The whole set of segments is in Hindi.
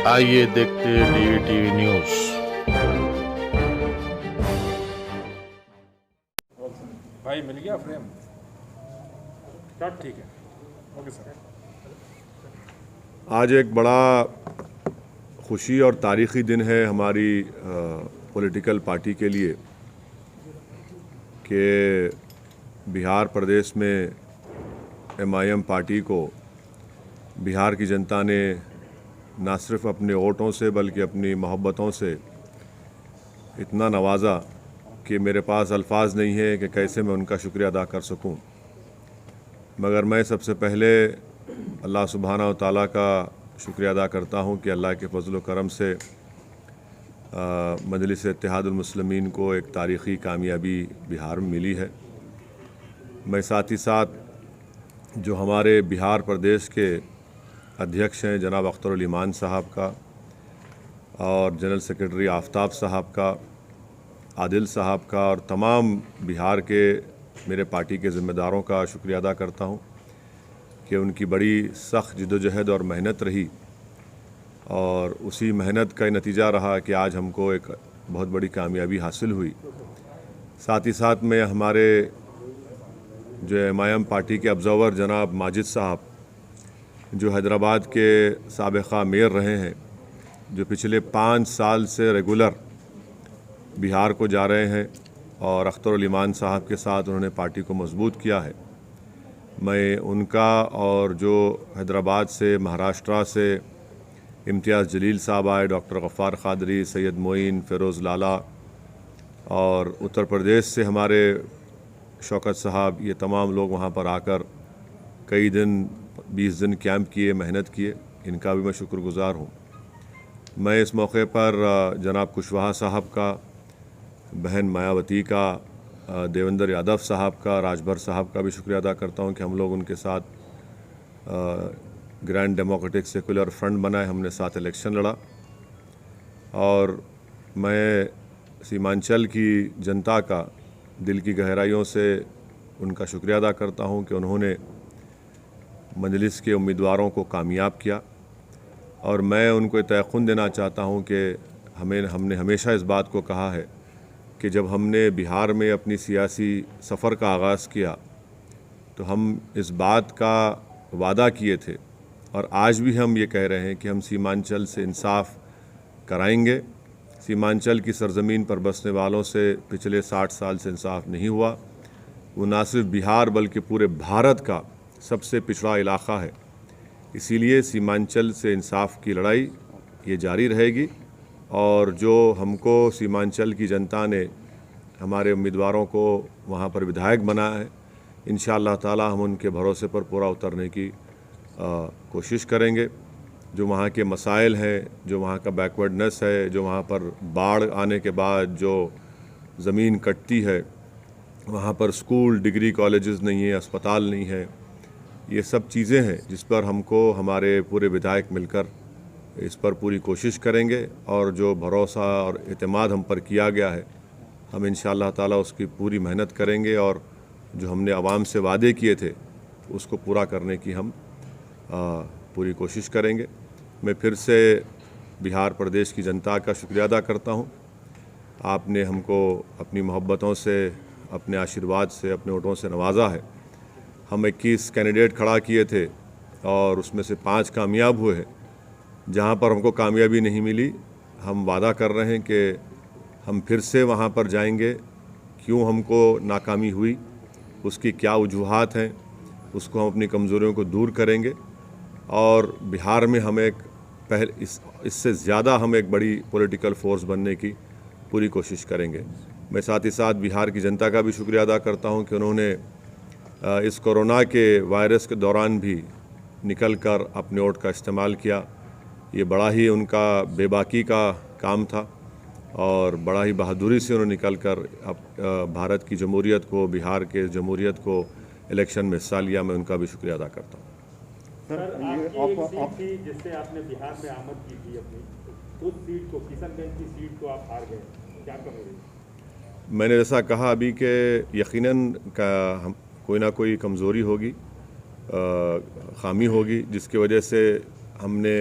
आइए देखते हैं डीटीवी न्यूज। भाई मिल गया फ्रेम। कट ठीक है। Okay sir. आज एक बड़ा खुशी और तारीख़ी दिन है हमारी पॉलिटिकल पार्टी के लिए कि बिहार प्रदेश में एमआईएम पार्टी को बिहार की जनता ने ना सिर्फ अपने वोटों से बल्कि अपनी मोहब्बतों से इतना नवाजा कि मेरे पास अल्फाज नहीं है कि कैसे मैं उनका शुक्रिया अदा कर सकूं। मगर मैं सबसे पहले अल्लाह सुब्हाना व तआला का शुक्रिया अदा करता हूं कि अल्लाह के फजल व करम से मजलिस इत्तेहादुल मुस्लिमीन को एक तारीख़ी कामयाबी बिहार में मिली है। मैं साथ ही साथ जो हमारे बिहार प्रदेश के अध्यक्ष हैं जनाब अख्तर ईमान साहब का और जनरल सेक्रेटरी आफ्ताब साहब का, आदिल साहब का और तमाम बिहार के मेरे पार्टी के ज़िम्मेदारों का शुक्रिया अदा करता हूं कि उनकी बड़ी सख्त जिद्दोजहद और मेहनत रही और उसी मेहनत का नतीजा रहा कि आज हमको एक बहुत बड़ी कामयाबी हासिल हुई। साथ ही साथ में हमारे जो एमआईएम पार्टी के ऑब्ज़र्वर जनाब माजिद साहब जो हैदराबाद के साबिक़ा मेयर रहे हैं, जो पिछले 5 साल से रेगुलर बिहार को जा रहे हैं और अख्तर ईमान साहब के साथ उन्होंने पार्टी को मजबूत किया है, मैं उनका और जो हैदराबाद से महाराष्ट्र से इम्तियाज़ जलील साहब आए, डॉक्टर गफ़ार क़ादरी, सैयद मोइन, फ़िरोज़ लाला और उत्तर प्रदेश से हमारे शौकत साहब, ये तमाम लोग वहाँ पर आकर कई दिन 20 दिन कैंप किए, मेहनत किए, इनका भी मैं शुक्रगुज़ार हूँ। मैं इस मौके पर जनाब कुशवाहा साहब का, बहन मायावती का, देवेंद्र यादव साहब का, राजभर साहब का भी शुक्रिया अदा करता हूँ कि हम लोग उनके साथ ग्रैंड डेमोक्रेटिक सेकुलर फ्रंट बनाए, हमने साथ इलेक्शन लड़ा। और मैं सीमांचल की जनता का दिल की गहराइयों से उनका शुक्रिया अदा करता हूँ कि उन्होंने मजलिस के उम्मीदवारों को कामयाब किया। और मैं उनको तयक़ुन देना चाहता हूँ कि हमने हमेशा इस बात को कहा है कि जब हमने बिहार में अपनी सियासी सफ़र का आगाज़ किया तो हम इस बात का वादा किए थे और आज भी हम ये कह रहे हैं कि हम सीमांचल से इंसाफ कराएंगे। सीमांचल की सरज़मीन पर बसने वालों से पिछले 60 साल से इंसाफ नहीं हुआ। वो ना सिर्फ बिहार बल्कि पूरे भारत का सबसे पिछड़ा इलाक़ा है। इसीलिए सीमांचल से इंसाफ की लड़ाई ये जारी रहेगी और जो हमको सीमांचल की जनता ने हमारे उम्मीदवारों को वहाँ पर विधायक बनाया है, इंशाअल्लाह ताला हम उनके भरोसे पर पूरा उतरने की कोशिश करेंगे। जो वहाँ के मसाइल हैं, जो वहाँ का बैकवर्डनेस है, जो वहाँ पर बाढ़ आने के बाद जो ज़मीन कटती है, वहाँ पर स्कूल, डिग्री कॉलेजेस नहीं है, अस्पताल नहीं है, ये सब चीज़ें हैं जिस पर हमको हमारे पूरे विधायक मिलकर इस पर पूरी कोशिश करेंगे। और जो भरोसा और एतमाद हम पर किया गया है, हम इंशाअल्लाह ताला उसकी पूरी मेहनत करेंगे और जो हमने आवाम से वादे किए थे उसको पूरा करने की हम पूरी कोशिश करेंगे। मैं फिर से बिहार प्रदेश की जनता का शुक्रिया अदा करता हूँ। आपने हमको अपनी मोहब्बतों से, अपने आशीर्वाद से, अपने वोटों से नवाजा है। हम 21 कैंडिडेट खड़ा किए थे और उसमें से 5 कामयाब हुए हैं। जहाँ पर हमको कामयाबी नहीं मिली, हम वादा कर रहे हैं कि हम फिर से वहाँ पर जाएंगे। क्यों हमको नाकामी हुई, उसकी क्या वजूहात हैं, उसको हम अपनी कमज़ोरियों को दूर करेंगे और बिहार में हम एक इससे ज़्यादा हम एक बड़ी पॉलिटिकल फोर्स बनने की पूरी कोशिश करेंगे। मैं साथ ही साथ बिहार की जनता का भी शुक्रिया अदा करता हूँ कि उन्होंने इस कोरोना के वायरस के दौरान भी निकल कर अपने वोट का इस्तेमाल किया। ये बड़ा ही उनका बेबाकी का काम था और बड़ा ही बहादुरी से उन्होंने निकल कर भारत की जमहूरियत को, बिहार के जमहूरियत को इलेक्शन में हिस्सा लिया। मैं उनका भी शुक्रिया अदा करता हूँ। सर, आपकी एक सीट थी जिससे आपने बिहार में आमद की थी अपनी, उस सीट को, किशनगंज की सीट को आप हार गए, क्या कहोगे? मैंने जैसा कहा अभी कि यकीनन कोई ना कोई कमज़ोरी होगी, ख़ामी होगी जिसकी वजह से हमने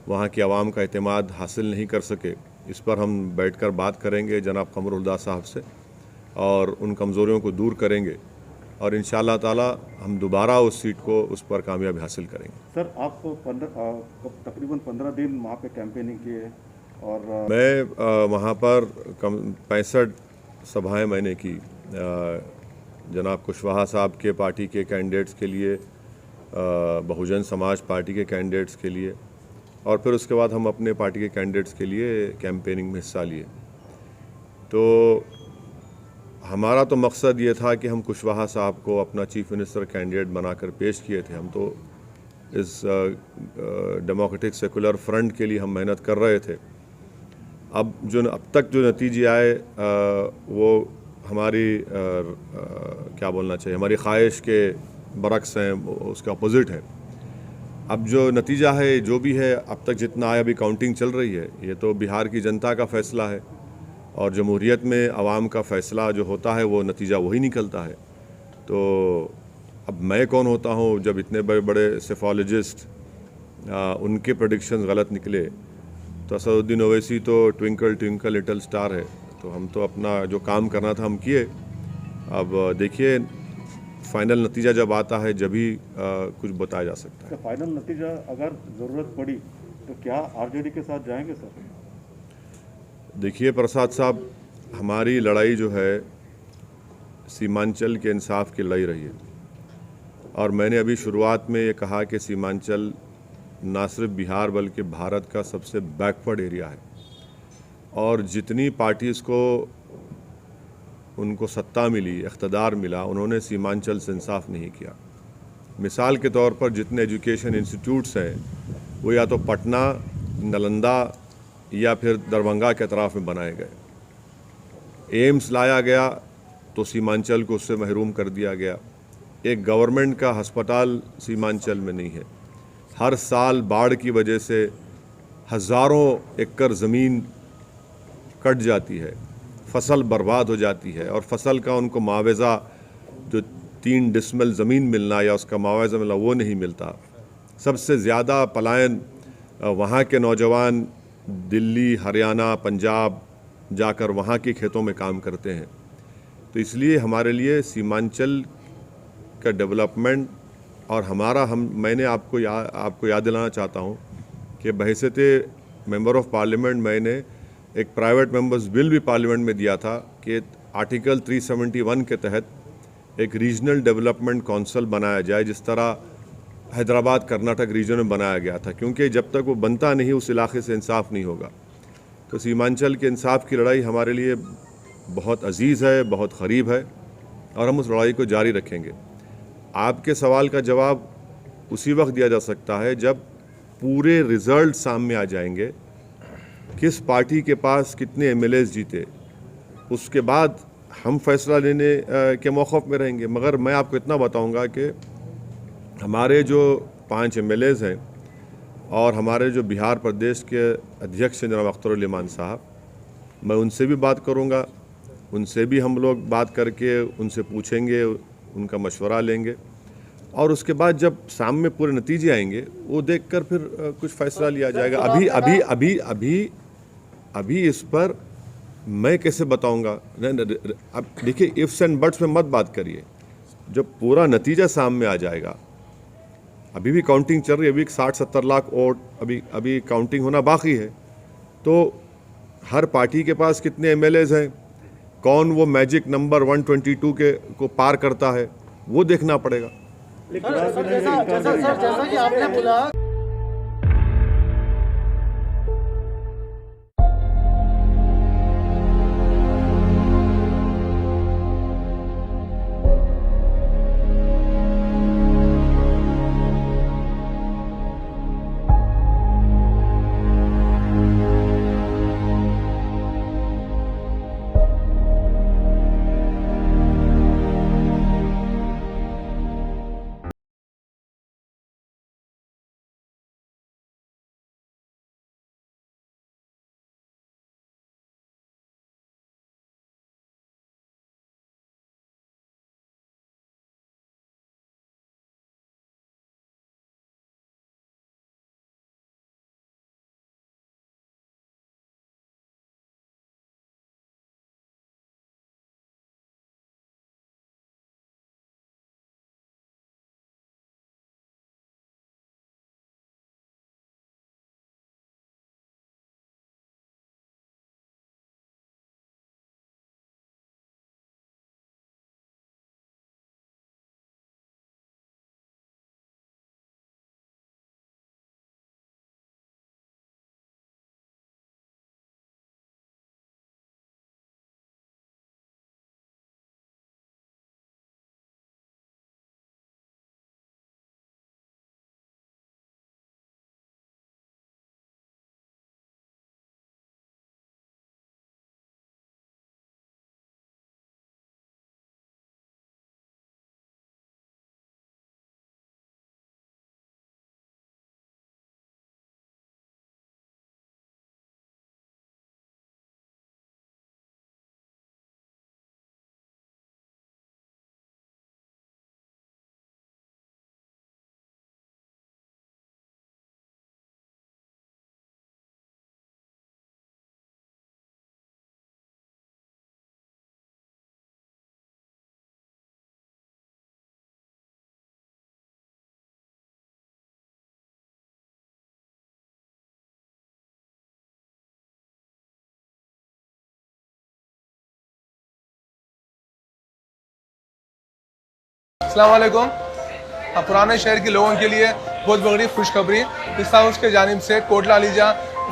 वहाँ की आवाम का एतमाद हासिल नहीं कर सके, इस पर हम बैठकर बात करेंगे जनाब कमरुल्लाह साहब से और उन कमज़ोरियों को दूर करेंगे और इंशाअल्लाह ताला हम दोबारा उस सीट को उस पर कामयाबी हासिल करेंगे। सर आप तकरीबन 15 दिन वहाँ पे कैंपेनिंग किए और मैं वहाँ पर 65 सभाएं मैंने की, जनाब कुशवाहा साहब के पार्टी के कैंडिडेट्स के लिए, बहुजन समाज पार्टी के कैंडिडेट्स के लिए, और फिर उसके बाद हम अपने पार्टी के कैंडिडेट्स के लिए कैंपेनिंग में हिस्सा लिए। तो हमारा तो मकसद ये था कि हम कुशवाहा साहब को अपना चीफ मिनिस्टर कैंडिडेट बनाकर पेश किए थे। हम तो इस डेमोक्रेटिक सेकुलर फ्रंट के लिए हम मेहनत कर रहे थे। अब तक जो नतीजे आए वो हमारी क्या बोलना चाहिए, हमारी ख्वाहिश के बरक्स हैं, उसके अपोजिट हैं। अब जो नतीजा है जो भी है, अब तक जितना आया, अभी काउंटिंग चल रही है, ये तो बिहार की जनता का फैसला है और जमहूरियत में आवाम का फ़ैसला जो होता है वो नतीजा वही निकलता है। तो अब मैं कौन होता हूँ जब इतने बड़े बड़े सेफोलॉजिस्ट उनके प्रेडिक्शंस गलत निकले। तो असदुद्दीन ओवैसी तो ट्विंकल ट्विंकल लिटिल स्टार है, तो हम तो अपना जो काम करना था हम किए। अब देखिए फाइनल नतीजा जब आता है जब ही कुछ बताया जा सकता है। फाइनल नतीजा अगर ज़रूरत पड़ी तो क्या आरजेडी के साथ जाएंगे सर? देखिए प्रसाद साहब, हमारी लड़ाई जो है सीमांचल के इंसाफ की लड़ाई रही है और मैंने अभी शुरुआत में ये कहा कि सीमांचल ना सिर्फ बिहार बल्कि भारत का सबसे बैकवर्ड एरिया है और जितनी पार्टीज़ को उनको सत्ता मिली, इख्तदार मिला, उन्होंने सीमांचल से इंसाफ नहीं किया। मिसाल के तौर पर जितने एजुकेशन इंस्टीट्यूट्स हैं वो या तो पटना, नालंदा या फिर दरभंगा के अतराफ़ में बनाए गए। एम्स लाया गया तो सीमांचल को उससे महरूम कर दिया गया। एक गवर्नमेंट का अस्पताल सीमांचल में नहीं है। हर साल बाढ़ की वजह से हज़ारों एकड़ ज़मीन कट जाती है, फसल बर्बाद हो जाती है और फसल का उनको मुआवजा जो 3 डिसमिल ज़मीन मिलना या उसका मुआवजा मिलना वो नहीं मिलता। सबसे ज़्यादा पलायन वहाँ के नौजवान दिल्ली, हरियाणा, पंजाब जाकर वहाँ के खेतों में काम करते हैं। तो इसलिए हमारे लिए सीमांचल का डेवलपमेंट और मैंने आपको याद दिलाना चाहता हूँ कि बहैसियत मेंबर ऑफ पार्लियामेंट मैंने एक प्राइवेट मेंबर्स बिल भी पार्लियामेंट में दिया था कि आर्टिकल 371 के तहत एक रीजनल डेवलपमेंट काउंसिल बनाया जाए, जिस तरह हैदराबाद कर्नाटक रीजन में बनाया गया था, क्योंकि जब तक वो बनता नहीं उस इलाके से इंसाफ नहीं होगा। तो सीमांचल के इंसाफ की लड़ाई हमारे लिए बहुत अजीज़ है, बहुत क़रीब है और हम उस लड़ाई को जारी रखेंगे। आपके सवाल का जवाब उसी वक्त दिया जा सकता है जब पूरे रिज़ल्ट सामने आ जाएंगे, किस पार्टी के पास कितने एमएलएस जीते, उसके बाद हम फैसला लेने के मौक़िफ़ में रहेंगे। मगर मैं आपको इतना बताऊंगा कि हमारे जो 5 एमएलएस हैं और हमारे जो बिहार प्रदेश के अध्यक्ष हैं जनाब अख्तर मान साहब, मैं उनसे भी बात करूंगा, उनसे भी हम लोग बात करके उनसे पूछेंगे, उनका मशवरा लेंगे और उसके बाद जब सामने पूरे नतीजे आएंगे वो देखकर फिर कुछ फैसला लिया जाएगा। अभी इस पर मैं कैसे बताऊंगा? अब देखिए इफ्स एंड बट्स में मत बात करिए, जब पूरा नतीजा सामने आ जाएगा। अभी भी काउंटिंग चल रही है, अभी 60-70 लाख वोट अभी काउंटिंग होना बाकी है। तो हर पार्टी के पास कितने एमएलएस हैं, कौन वो मैजिक नंबर 122 को पार करता है, वो देखना पड़ेगा। जैसा कि आपने बोला अस्सलाम वालेकुम। पुराने शहर के लोगों के लिए बहुत बड़ी खुशखबरी, पिस्ता हाउस के जानिब से कोटला अलीजा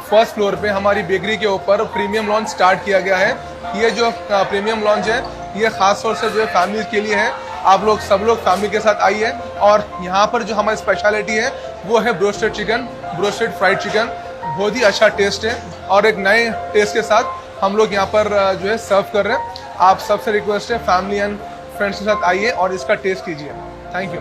फर्स्ट फ्लोर पे हमारी बेकरी के ऊपर प्रीमियम लॉन्च स्टार्ट किया गया है। ये जो प्रीमियम लॉन्च है ये ख़ास तौर से जो है फैमिली के लिए है। आप लोग सब लोग फैमिली के साथ आइए और यहाँ पर जो हमारी स्पेशलिटी है वो है Bronsted chicken, Bronsted fried chicken. बहुत ही अच्छा टेस्ट है और एक नए टेस्ट के साथ हम लोग यहाँ पर जो है सर्व कर रहे हैं। आप सबसे रिक्वेस्ट है फैमिली एंड फ्रेंड्स के साथ आइए और इसका टेस्ट कीजिए। Thank you.